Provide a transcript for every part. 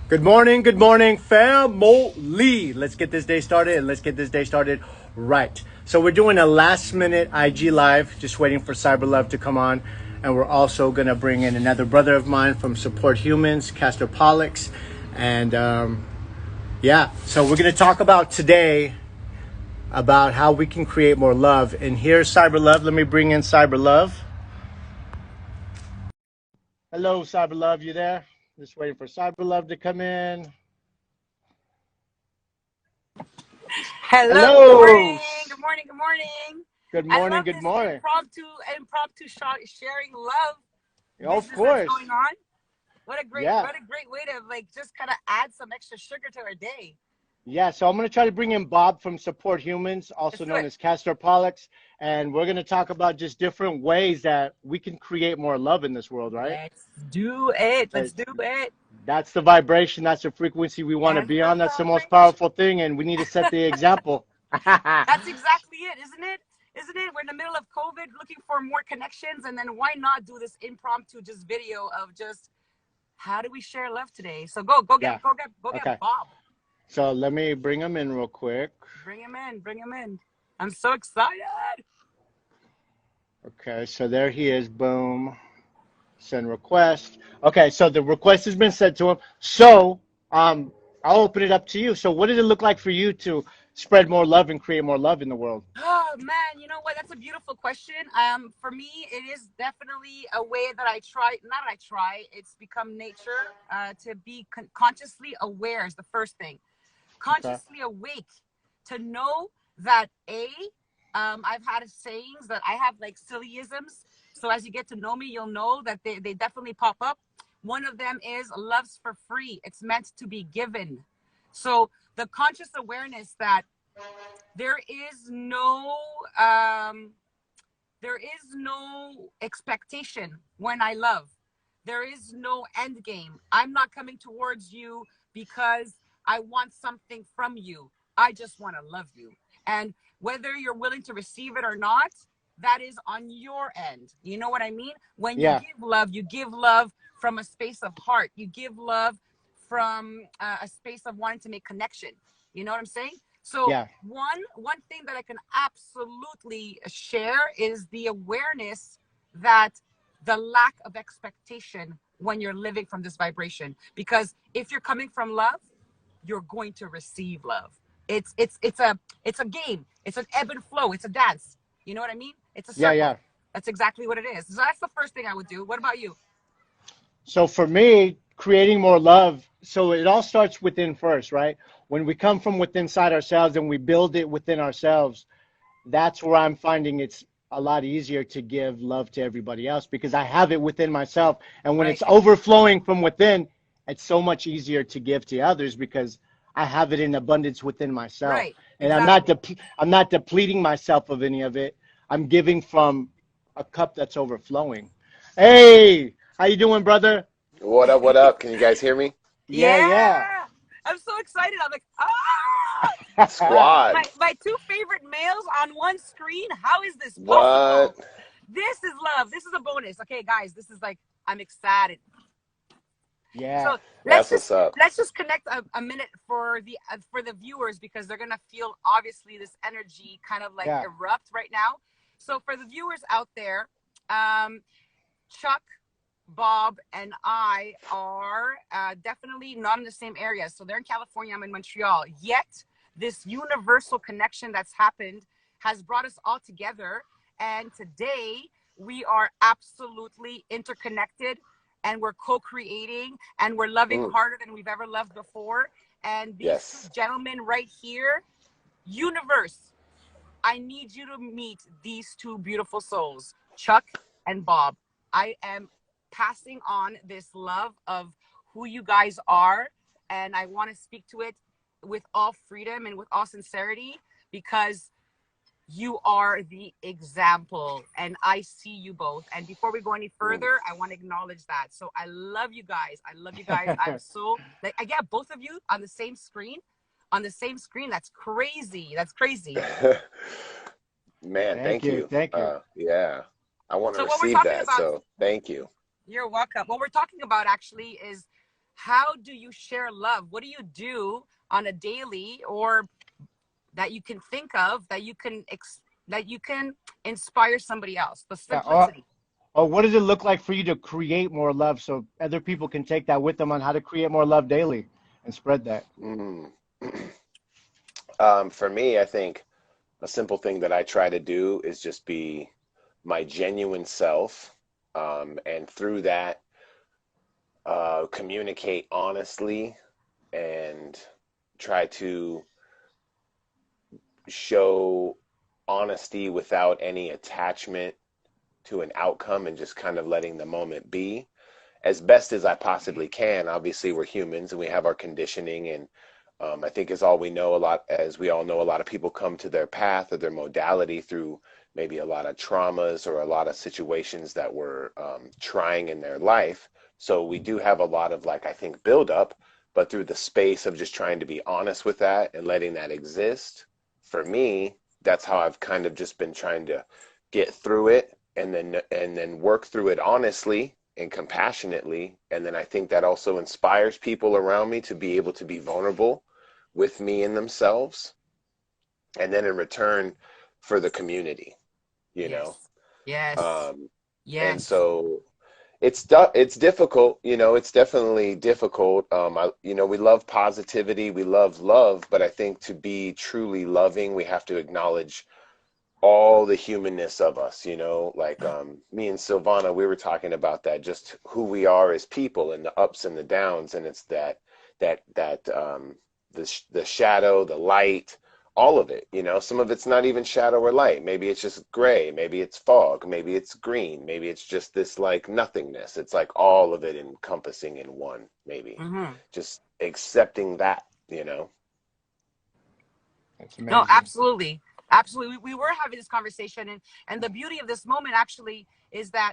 Good morning, family. Let's get this day started and let's get this day started right. So we're doing a last minute IG live, just waiting for Cyber Love to come on. And we're also going to bring in another brother of mine from Support Humans, Castor Pollux. And yeah, so we're going to talk about today about how we can create more love. And here's Cyber Love. Let me bring in Cyber Love. Hello, Cyber Love. You there? Just waiting for Cyber Love to come in. Hello, good Hello. morning, good morning, good morning. Good I morning. love Good this morning. impromptu sharing love Of business that's course. going on. Yeah. What a great way to like just kind of add some extra sugar to our day. Yeah. So I'm going to try to bring in Bob from Support Humans, also Let's do known it. as Castor Pollux. And we're going to talk about just different ways that we can create more love in this world, right? Let's do it. Let's That's, do it. that's the vibration. That's the frequency we want to That's be the on. That's the most vibration. powerful thing. And we need to set the example. That's exactly it, isn't it? Isn't it? We're in the middle of COVID looking for more connections, and then why not do this impromptu just video of just how do we share love today? So Yeah. go get Okay. Bob. So let me bring him in real quick. Bring him in, bring him in. I'm so excited. Okay. So there he is. Boom. Send request. Okay, so the request has been sent to him. So I'll open it up to you. So what does it look like for you to spread more love and create more love in the world? Oh man, you know what? That's a beautiful question. For me, it is definitely a way that I try. Not that I try. It's become nature. To be consciously aware is the first thing. Okay. Consciously awake to know that I've had sayings that I have like sillyisms. So as you get to know me, you'll know that they definitely pop up. One of them is love's for free. It's meant to be given. So the conscious awareness that there is no um, there is no expectation when I love. There is no end game. I'm not coming towards you because I want something from you. I just want to love you. And whether you're willing to receive it or not, that is on your end. You know what I mean? When Yeah. you give love from a space of heart. You give love from a space of wanting to make connection. You know what I'm saying? So Yeah. one thing that I can absolutely share is the awareness that the lack of expectation when you're living from this vibration. Because if you're coming from love, you're going to receive love. It's a game. It's an ebb and flow. It's a dance. You know what I mean? It's a Yeah. circle. Yeah. That's exactly what it is. So that's the first thing I would do. What about you? So for me, creating more love, so it all starts within first, right? When we come from within inside ourselves and we build it within ourselves, that's where I'm finding it's a lot easier to give love to everybody else because I have it within myself. And when Right. it's overflowing from within, it's so much easier to give to others because I have it in abundance within myself. Right. And Exactly. I'm not depleting myself of any of it. I'm giving from a cup that's overflowing. Hey, how you doing, brother? What up? What up? Can you guys hear me? Yeah, yeah. Yeah. I'm so excited. I'm like, Squad. my two favorite males on one screen. How is this What? possible? This is love. This is a bonus. Okay, guys, this is like I'm excited. Yeah. So let's That's just what's up. let's just connect a minute for the viewers because they're gonna feel obviously this energy kind of like Yeah. erupt right now. So for the viewers out there, um, Chuck, Bob, and I are definitely not in the same area. So they're in California, I'm in Montreal. Yet this universal connection that's happened has brought us all together. And today we are absolutely interconnected and we're co creating and we're loving Mm, harder than we've ever loved before. And these two yes. gentlemen right here, universe, I need you to meet these two beautiful souls, Chuck and Bob. I am passing on this love of who you guys are, and I want to speak to it with all freedom and with all sincerity because you are the example and I see you both. And before we go any Mm. further, I want to acknowledge that. So I love you guys. I love you guys. I'm so like I get both of you on the same screen. On the same screen. That's crazy. That's crazy. Man, Thank thank you. you. Thank you. Yeah. I want to So what we're receive talking that. about, So thank you. you're welcome. What we're talking about actually is how do you share love? What do you do on a daily, or that you can think of, that you can inspire somebody else? The Yeah. simplicity. Or what does it look like for you to create more love so other people can take that with them on how to create more love daily and spread that? Mm. For me, I think a simple thing that I try to do is just be my genuine self, and through that, communicate honestly and try to show honesty without any attachment to an outcome and just kind of letting the moment be as best as I possibly can. Obviously, we're humans and we have our conditioning, and I think as all we know, a lot as we all know, a lot of people come to their path or their modality through maybe a lot of traumas or a lot of situations that were trying in their life. So we do have a lot of, like, I think, buildup, but through the space of just trying to be honest with that and letting that exist, for me, that's how I've kind of just been trying to get through it, and then work through it honestly and compassionately. And then I think that also inspires people around me to be able to be vulnerable with me and themselves. And then in return, for the community, you know. Yes. Yes. Um, and Yes. so it's difficult, it's definitely difficult. We love positivity, we love love, but I think to be truly loving, we have to acknowledge all the humanness of us, like me and Silvana, we were talking about that, just who we are as people and the ups and the downs. And it's that the shadow, the light, all of it. Some of it's not even shadow or light. Maybe it's just gray, maybe it's fog, maybe it's green, maybe it's just this like nothingness. It's like all of it encompassing in one, maybe Mm-hmm. just accepting that. That's No, amazing. absolutely. Absolutely. We were having this conversation, and the beauty of this moment actually is that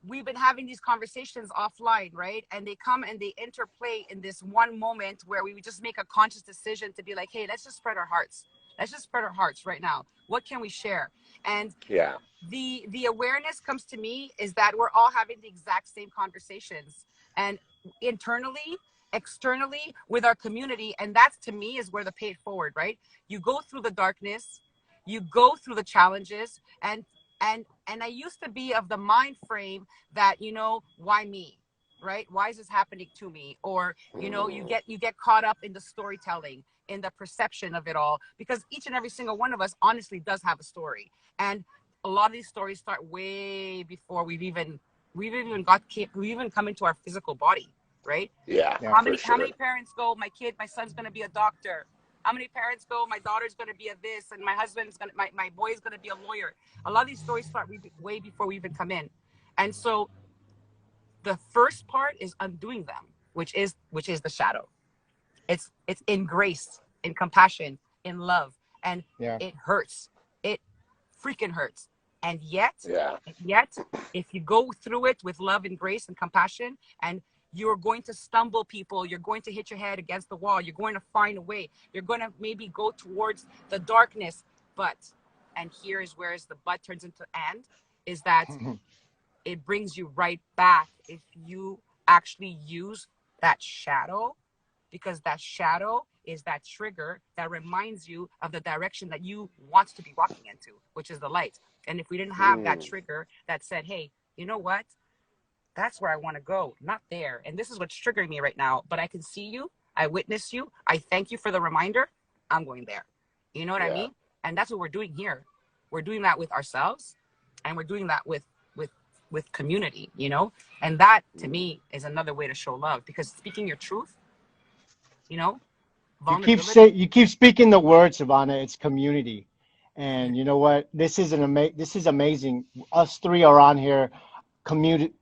we've been having these conversations offline, right? And they come and they interplay in this one moment where we just make a conscious decision to be like, hey, let's just spread our hearts. Let's just spread our hearts right now. What can we share? And Yeah. the awareness comes to me is that we're all having the exact same conversations, and internally, externally, with our community. And that's, to me, is where the pay it forward, right? You go through the darkness, you go through the challenges, and I used to be of the mind frame that, why me, right? Why is this happening to me? Or, you Mm, get caught up in the storytelling, in the perception of it all, because each and every single one of us honestly does have a story. And a lot of these stories start way before we even come into our physical body, right? yeah, Yeah. for How sure. many parents go, my son's gonna be a doctor? How many parents go, my daughter's gonna be a this, and my boy's gonna be a lawyer? A lot of these stories start way before we even come in. And so the first part is undoing them, which is the shadow. It's in grace, in compassion, in love. And Yeah. it hurts. It freaking hurts. And yet, Yeah. yet, if you go through it with love and grace and compassion, and you're going to stumble, people, you're going to hit your head against the wall, you're going to find a way, you're going to maybe go towards the darkness. But, and here is where the but turns into and, is that it brings you right back if you actually use that shadow, because that shadow is that trigger that reminds you of the direction that you want to be walking into, which is the light. And if we didn't have that Mm, trigger that said, hey, you know what, that's where I want to go, not there, and this is what's triggering me right now, but I can see you, I witness you, I thank you for the reminder, I'm going there. You know what I yeah. mean? And that's what we're doing here. We're doing that with ourselves, and we're doing that with with community, and that, to Mm, me, is another way to show love, because speaking your truth, you know You vulnerability. keep speaking the word, Savannah. It's community, and you know what? This is amazing. Us three are on here,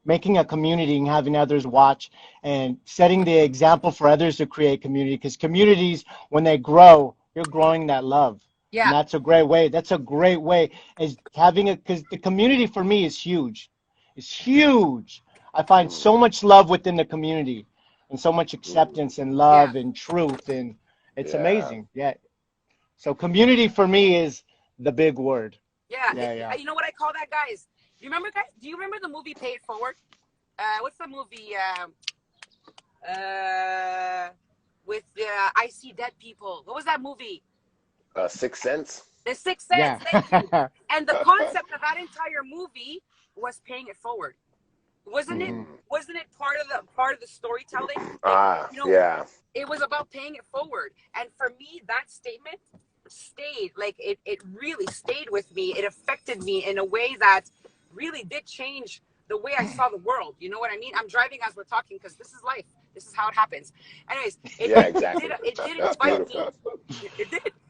making a community and having others watch and setting the example for others to create community. Because communities, when they grow, you're growing that love, and Yeah. that's a great way. That's a great way is having because the community for me is huge. It's huge. I find mm, so much love within the community and so much mm, acceptance and Yeah. love and truth and it's yeah. amazing. Yeah. So community for me is the big word. Yeah. Yeah, yeah. You know what I call that, guys? You remember, guys? Do you remember the movie Pay It Forward? What's the movie? I see dead people. What was that movie? Sixth Sense. The Sixth Yeah. Sense. Thank you. And the concept of that entire movie was paying it forward. Wasn't it? Hmm. Mm. Wasn't it part of the storytelling? Like, Ah, you know, yeah. it was about paying it forward. And for me, that statement stayed, like it really stayed with me. It affected me in a way that really did change the way I saw the world. You know what I mean? I'm driving as we're talking because this is life. This is how it happens. Anyways, Yeah, exactly. it did That's invite me. beautiful.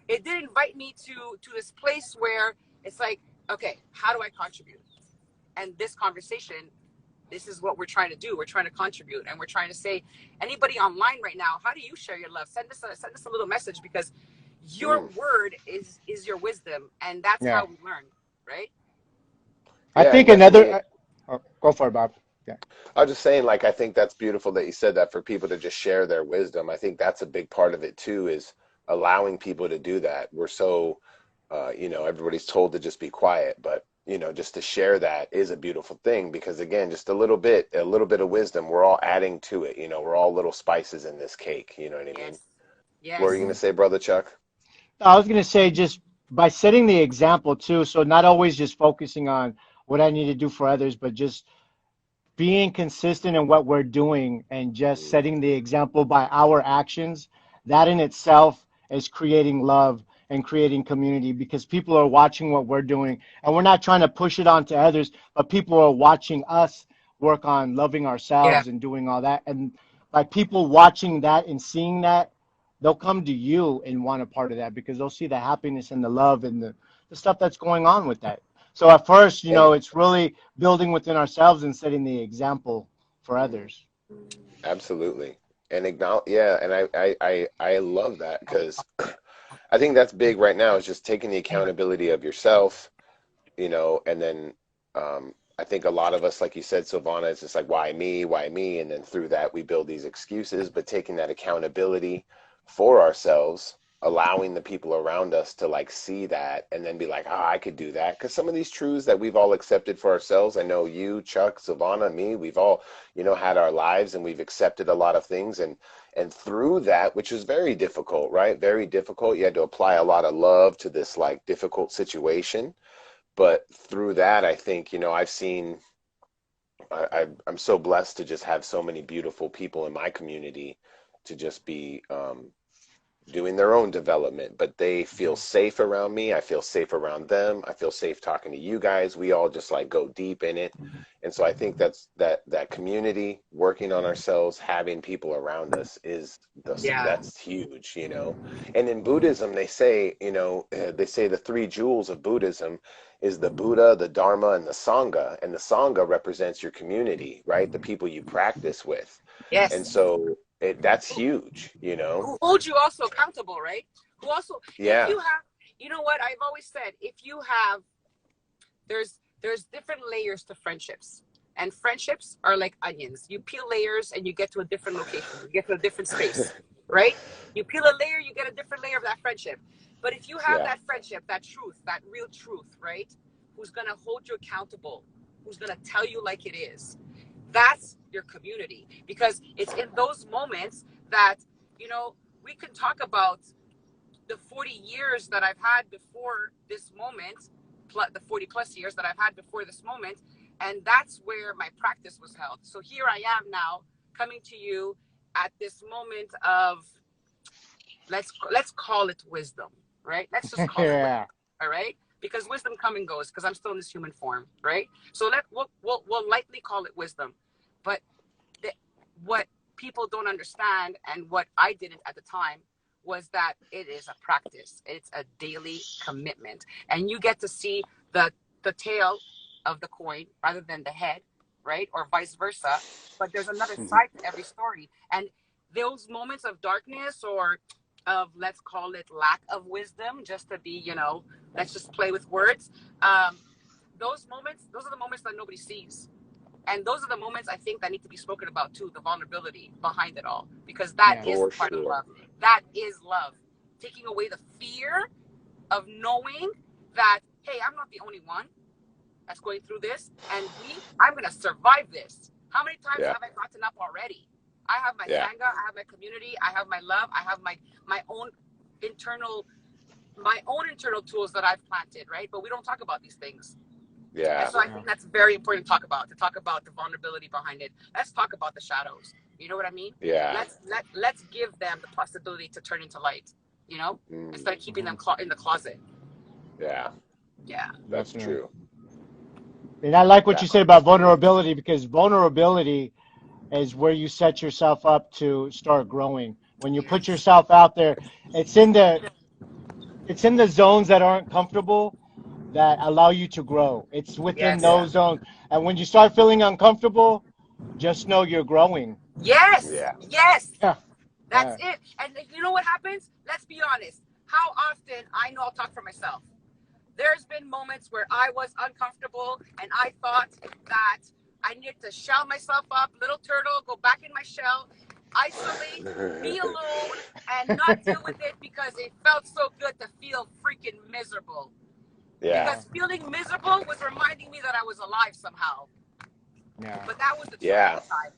It did invite me to this place where it's like, okay, how do I contribute? And this conversation, this is what we're trying to do. We're trying to contribute, and we're trying to say, anybody online right now, how do you share your love? Send us a little message, because your Mm. word is your wisdom, and that's Yeah. how we learn, right? I Yeah, think and definitely. another. Oh, go for it, Bob. Yeah. I was just saying, like, I think that's beautiful that you said that for people to just share their wisdom. I think that's a big part of it too, is allowing people to do that. We're so, everybody's told to just be quiet, but just to share that is a beautiful thing because again, just a little bit of wisdom, we're all adding to it. We're all little spices in this cake. You know what I mean? Yes, What are you yes, gonna say, brother Chuck? I was going to say just by setting the example too. So not always just focusing on what I need to do for others, but just being consistent in what we're doing and just Mm, setting the example by our actions. That in itself is creating love and creating community because people are watching what we're doing and we're not trying to push it on to others, but people are watching us work on loving yeah, ourselves and doing all that. And by people watching that and seeing that, they'll come to you and want a part of that because they'll see the happiness and the love and the stuff that's going on with that. So at first, and it's really building within ourselves and setting the example for mm, others. absolutely. And acknowledge, yeah, and I love that because I think that's big right now is just taking the accountability of yourself, and then I think a lot of us, like you said, Silvana, it's just like, why me? And then through that, we build these excuses, but taking that accountability for ourselves, allowing the people around us to like see that and then be like, I could do that. Because some of these truths that we've all accepted for ourselves, I know you, Chuck, Silvana, me, we've all, had our lives and we've accepted a lot of things. And through that, which is very difficult, right? Very difficult. You had to apply a lot of love to this like difficult situation, but through that, I think, I've seen, I'm so blessed to just have so many beautiful people in my community to just be doing their own development, but they feel safe around me. I feel safe around them. I feel safe talking to you guys. We all just like go deep in it. And so I think that community, working on ourselves, having people around us yeah, that's huge. And in Buddhism, they say the three jewels of Buddhism is the Buddha, the Dharma, and the Sangha. And the Sangha represents your community, right? The people you practice with. And yes. so that's huge. Who holds you also accountable, right? Who also, if Yeah. you have, you know what I've always said, if you have, there's different layers to friendships, and friendships are like onions. You peel layers and you get to a different location, you get to a different space, right? You peel a layer, you get a different layer of that friendship. But if you have Yeah. that friendship, that truth, that real truth, right, who's going to hold you accountable, who's going to tell you like it is, that's your community. Because it's in those moments that, you know we can talk about the 40 years that I've had before this moment, plus the 40 plus years that I've had before this moment. And that's where my practice was held. So here I am now, coming to you at this moment of, let's call it wisdom, right? Let's just call it wisdom, Yeah. all right? Because wisdom come and goes, because I'm still in this human form, right? So we'll lightly call it wisdom. But the, what people don't understand, and what I didn't at the time, was that it is a practice. It's a daily commitment, and you get to see the tail of the coin rather than the head, right? Or vice versa. But there's another side to every story, and those moments of darkness, or of, let's call it, lack of wisdom, just to be, let's just play with words. Um, those are the moments that nobody sees, and those are the moments I think that need to be spoken about too, the vulnerability behind it all, because that Yeah. is For part of sure. love. That is love. Taking away the fear of knowing that, hey, I'm not the only one that's going through this, and I'm going to survive this. How many times Yeah. have I gotten up already? I have my Yeah. sangha, I have my community, I have my love, I have my own internal tools that I've planted, right? But we don't talk about these things. And Yeah. so I think that's very important to talk about the vulnerability behind it. Let's talk about the shadows. You know what I mean? Yeah. Let's give them the possibility to turn into light, you know, instead of keeping them in the closet. Yeah. Yeah. That's Definitely. true. And I like what That you say about vulnerability, because vulnerability is where you set yourself up to start growing. When you put Yes. yourself out there, it's in the it's in the zones that aren't comfortable that allow you to grow. It's within Yes. Yeah. those zones. And when you start feeling uncomfortable, just know you're growing. Yes. Yeah. Yes. Yeah. That's Yeah. it. And you know what happens? Let's be honest. How often, I know I'll talk for myself, there's been moments where I was uncomfortable and I thought that I needed to shell myself up, little turtle, go back in my shell, isolate, be alone, and not deal with it because it felt so good to feel freaking miserable. Yeah. Because feeling miserable was reminding me that I was alive somehow. Yeah. But that was the truth at Yeah. the time,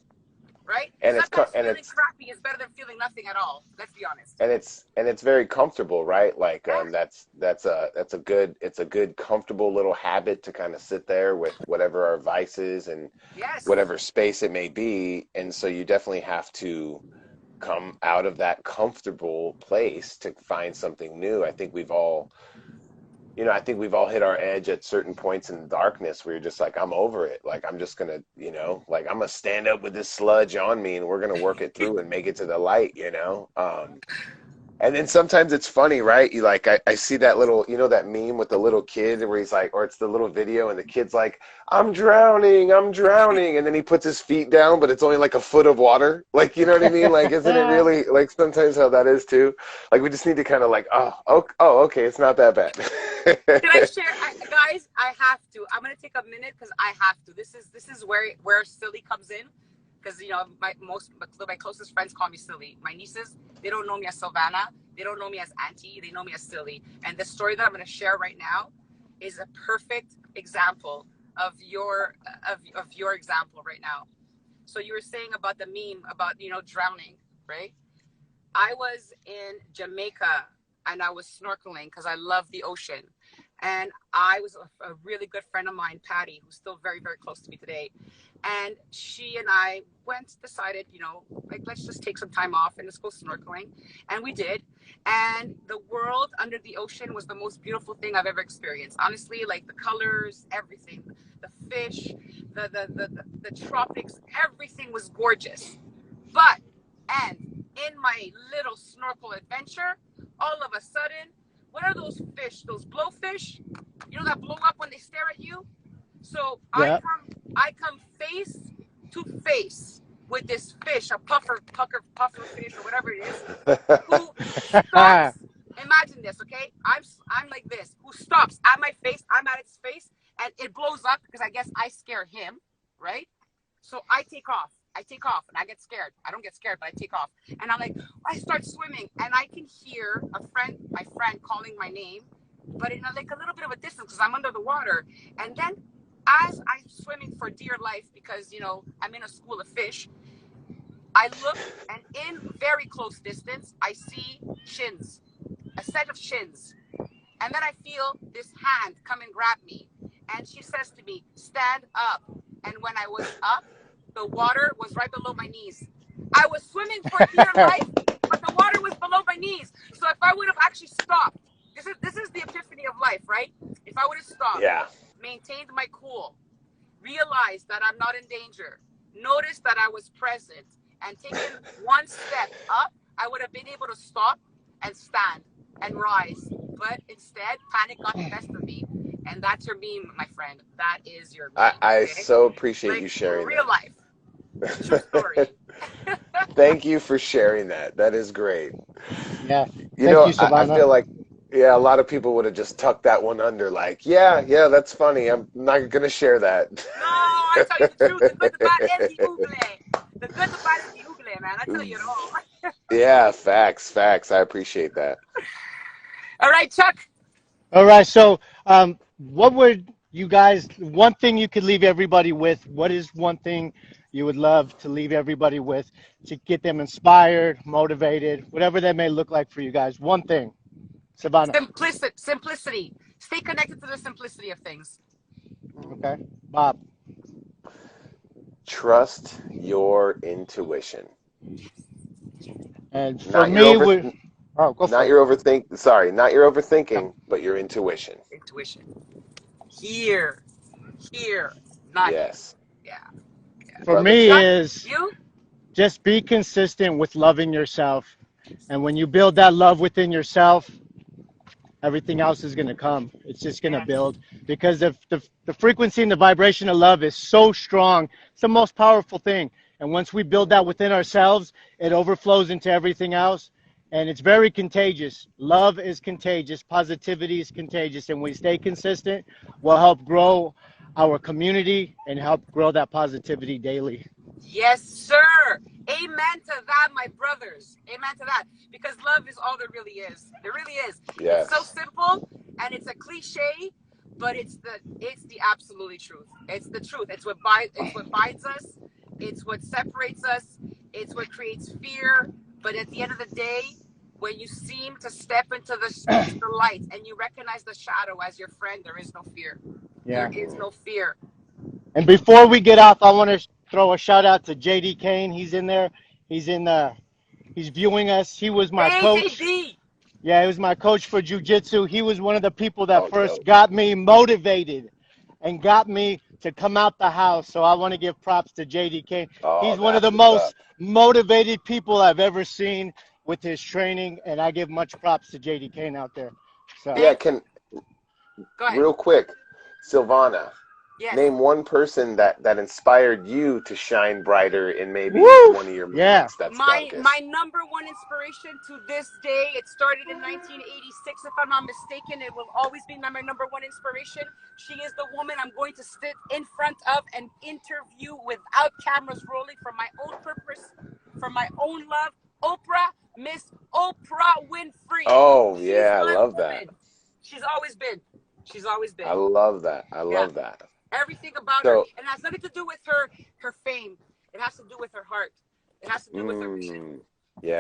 right? And Sometimes and feeling it's crappy is better than feeling nothing at all. Let's be honest. and it's very comfortable, right? Like Yeah. that's a good comfortable little habit to kind of sit there with whatever our vices and Yes. whatever space it may be. And so you definitely have to come out of that comfortable place to find something new. I think we've all hit our edge at certain points in the darkness where you're just like, I'm over it. Like, I'm just gonna, like I'm gonna stand up with this sludge on me and we're gonna work it through and make it to the light. And then sometimes it's funny, right? You like, I see that little, that meme with the little kid where he's like, or it's the little video and the kid's like, I'm drowning, I'm drowning. And then he puts his feet down, but it's only like a foot of water. Like, you know what I mean? Like, isn't it really like sometimes how that is too? Like, we just need to kind of like, okay, it's not that bad. Can I share, guys? I have to. I'm gonna take a minute because I have to. This is where silly comes in, because my closest friends call me silly. My nieces, they don't know me as Savannah. They don't know me as Auntie. They know me as silly. And the story that I'm gonna share right now is a perfect example of your example right now. So you were saying about the meme about drowning, right? I was in Jamaica and I was snorkeling because I love the ocean. And I was a really good friend of mine, Patty, who's still very, very close to me today. And she and I decided, like, let's just take some time off and let's go snorkeling. And we did. And the world under the ocean was the most beautiful thing I've ever experienced. Honestly, like the colors, everything, the fish, the tropics, everything was gorgeous. And in my little snorkel adventure, all of a sudden, what are those fish? Those blowfish? That blow up when they stare at you? So Yeah. I come face to face with this fish, a puffer fish or whatever it is, who stops. Imagine this, okay? I'm like this. Who stops at my face? I'm at its face, and it blows up because I guess I scare him, right? So I take off and I get scared. I don't get scared, but I take off. And I'm like, I start swimming and I can hear my friend calling my name, but in like a little bit of a distance because I'm under the water. And then as I'm swimming for dear life, because, I'm in a school of fish, I look and in very close distance, I see shins, a set of shins. And then I feel this hand come and grab me. And she says to me, stand up. And when I was up, the water was right below my knees. I was swimming for dear life, but the water was below my knees. So if I would have actually stopped, this is the epiphany of life, right? If I would have stopped, Yeah. maintained my cool, realized that I'm not in danger, noticed that I was present, and taken one step up, I would have been able to stop and stand and rise. But instead, panic got the best of me. And that's your meme, my friend. That is your meme. I Okay? so appreciate Like you sharing real life. True that. story. Thank you for sharing that. That is great. Yeah. Thank you, I Savannah. feel like, yeah, a lot of people would have just tucked that one under, like, yeah, that's funny. I'm not going to share that. No, I tell you the truth. The good, the bad, and the ugly. The good, the bad, and the ugly, man. I tell you it all. Yeah, facts. I appreciate that. All right, Chuck. All right. So, what would you guys, one thing you could leave everybody with? What is one thing you would love to leave everybody with to get them inspired, motivated, whatever that may look like for you guys? One thing, Savannah. Simplicity. Stay connected to the simplicity of things. Okay, Bob. Trust your intuition. And for Not your me, over, oh, go for not it. your overthink. Sorry, not your Yeah. overthinking, but your intuition. Intuition. Here. Here. Not here. Yes, Yeah. Yeah. For love it. me Chuck, is you? just be consistent with loving yourself. And when you build that love within yourself, everything else is going to come. It's just going to Yes. build because the frequency and the vibration of love is so strong. It's the most powerful thing. And once we build that within ourselves, it overflows into everything else. And it's very contagious. Love is contagious. Positivity is contagious. And we stay consistent, we'll help grow our community and help grow that positivity daily. Yes, sir. Amen to that, my brothers. Amen to that. Because love is all there really is. There really is. It's so Yes. simple and it's a cliche, but it's the absolutely truth. It's the truth. It's what binds us. It's what separates us. It's what creates fear. But at the end of the day, when you seem to step into the light and you recognize the shadow as your friend, there is no fear. Yeah. There is no fear. And before we get off, I want to throw a shout out to JD Kane. He's in there. He's viewing us. He was my Hey, coach. JD. Yeah, he was my coach for jiu-jitsu. He was one of the people that Oh, first dope. got me motivated and got me to come out the house. So I want to give props to JD Kane. Oh, He's one of that's the what's up. most motivated people I've ever seen with his training, and I give much props to JD Kane out there. So Yeah, Thank can Go ahead. real quick, Silvana, Yes. name one person that inspired you to shine brighter in maybe Woo! one of your Yeah. movements that's My darkest. number one inspiration to this day, it started in 1986, if I'm not mistaken. It will always be my number one inspiration. She is the woman I'm going to sit in front of and interview without cameras rolling for my own purpose, for my own love. Oprah, Miss Oprah Winfrey. Oh, She's yeah, I my love that. woman. She's always been. She's always I been. love that. I Yeah. love that. Everything about her. So, And it has nothing to do with her fame. It has to do with her heart. It has to do with her mission.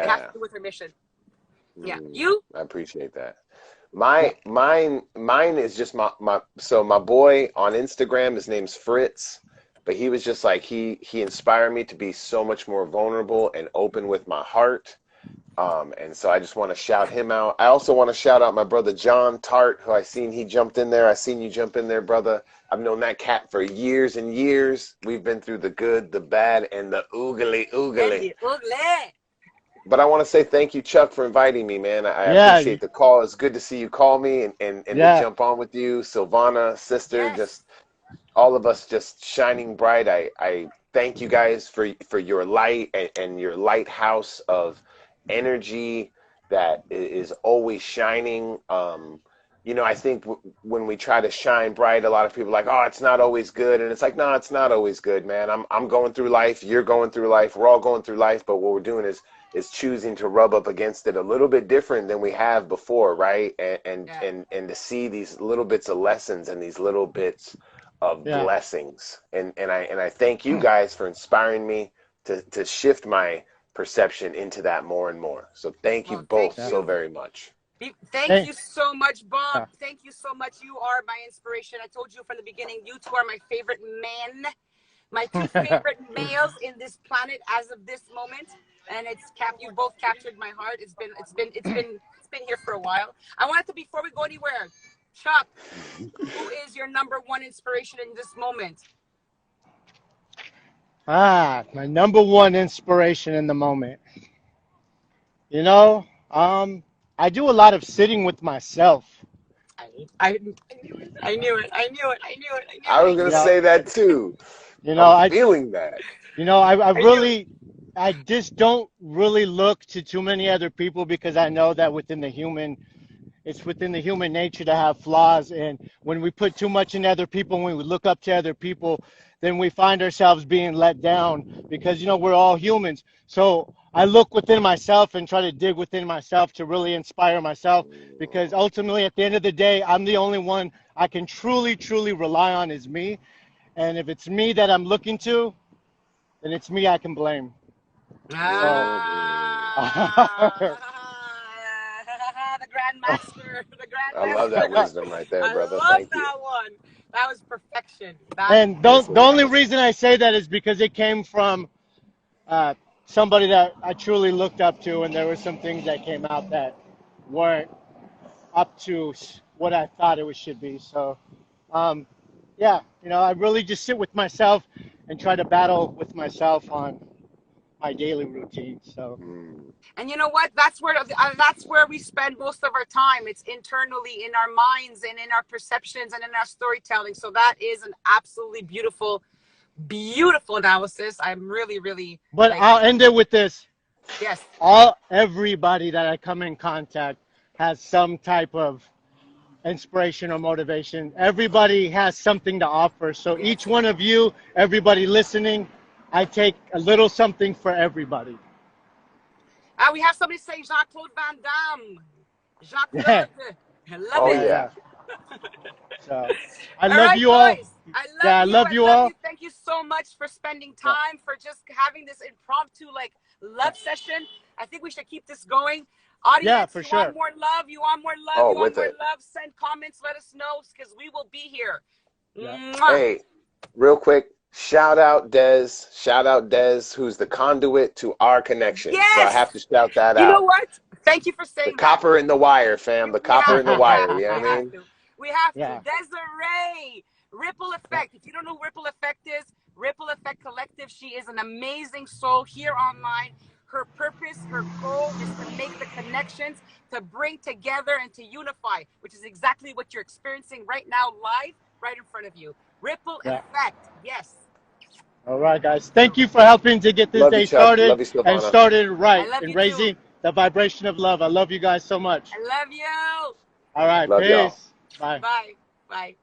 It has yeah. to do with her mission. Yeah. Mm, You? I appreciate that. Yeah. Mine is just my boy on Instagram, his name's Fritz, but he was just like he inspired me to be so much more vulnerable and open with my heart. And so I just want to shout him out. I also want to shout out my brother John Tart, who he jumped in there. I seen you jump in there, brother. I've known that cat for years and years. We've been through the good, the bad, and the oogly oogly. But I want to say thank you, Chuck, for inviting me, man. I Yeah. appreciate the call. It's good to see you call me and to Yeah. jump on with you. Silvana, sister, Yes. just all of us just shining bright. I thank you guys for your light and your lighthouse of energy that is always shining. I think when we try to shine bright, a lot of people are like, oh, it's not always good. And it's like, no, it's not always good, man. I'm going through life. You're going through life. We're all going through life. But what we're doing is choosing to rub up against it a little bit different than we have before, right? And Yeah. to see these little bits of lessons and these little bits of Yeah. blessings. And I thank you guys for inspiring me to shift my perception into that more and more. So thank you Well, both thank so you. very much. Thank Hey. you so much, Bob. Yeah. Thank you so much. You are my inspiration. I told you from the beginning, you two are my favorite men, my two favorite males in this planet as of this moment. And you both captured my heart. It's been here for a while. I wanted to, before we go anywhere, Chuck, who is your number one inspiration in this moment? My number one inspiration in the moment. You know, I do a lot of sitting with myself. I knew it. I knew it. I knew it. I knew it. I knew I it. was I gonna knew You it. know, say that too. you know, I'm I, feeling that. I I knew it. really, I just don't really look to too many other people because I know that it's within the human nature to have flaws. And when we put too much in other people, when we look up to other people, then we find ourselves being let down because, we're all humans. So I look within myself and try to dig within myself to really inspire myself because ultimately at the end of the day, I'm the only one I can truly, truly rely on is me. And if it's me that I'm looking to, then it's me I can blame. Mhm. The Grandmaster, the I love that Grandmaster. wisdom right there, I brother. love Thank you. that one. That was perfection. That And This don't, the was only nice. reason I say that is because it came from uh, somebody that I truly looked up to, and there were some things that came out that weren't up to what I thought it should be. So, um, yeah, I really just sit with myself and try to battle with myself on my daily routine. So, Mm. And you know what? That's where we spend most of our time. It's internally in our minds and in our perceptions and in our storytelling. So that is an absolutely beautiful, beautiful analysis. I'm really, really but like, I'll end it with this. yes, Everybody that I come in contact has some type of inspiration or motivation. Everybody has something to offer. So each yes. one of you, everybody listening, I take a little something for everybody. We have somebody saying Jean-Claude Van Damme. Yeah, Jean-Claude. I love Oh it. yeah, yeah. yeah. So I All love right, you all. boys. I love Yeah, I you. love I you love all. you. Thank you so much for spending Yeah, time, for just having this impromptu, like, yeah, love session. I think we should keep this going. yeah, Audience, for you want sure. more love? You want more love? Oh, You want with more it. love? Send comments. Let us know because we will be here. Yeah. Mwah. Hey, real quick, shout out Des. Shout out Des, who's the conduit to our connection. So I Yes. have to shout that You know out. what? Thank you for The saying that. copper in the wire, fam. The We copper have in the to. We wire. have You to. know We what I have mean? to. We have to. Yeah, Desiree, Ripple yeah, Effect. If you don't know who Ripple Effect is, Ripple Effect Collective. She is an amazing soul here online. Her purpose, her goal is to make the connections, to bring together and to unify, which is exactly what you're experiencing right now, live, right in front of you. Ripple yeah. Effect. Yes. All right, guys. Thank you for helping to get this Love you, day Chuck. started Love you, and Silvana. started I right love in you too. raising the vibration of love. I love you guys so much. I love you. All right, Love y'all. peace. Bye. Bye. Bye.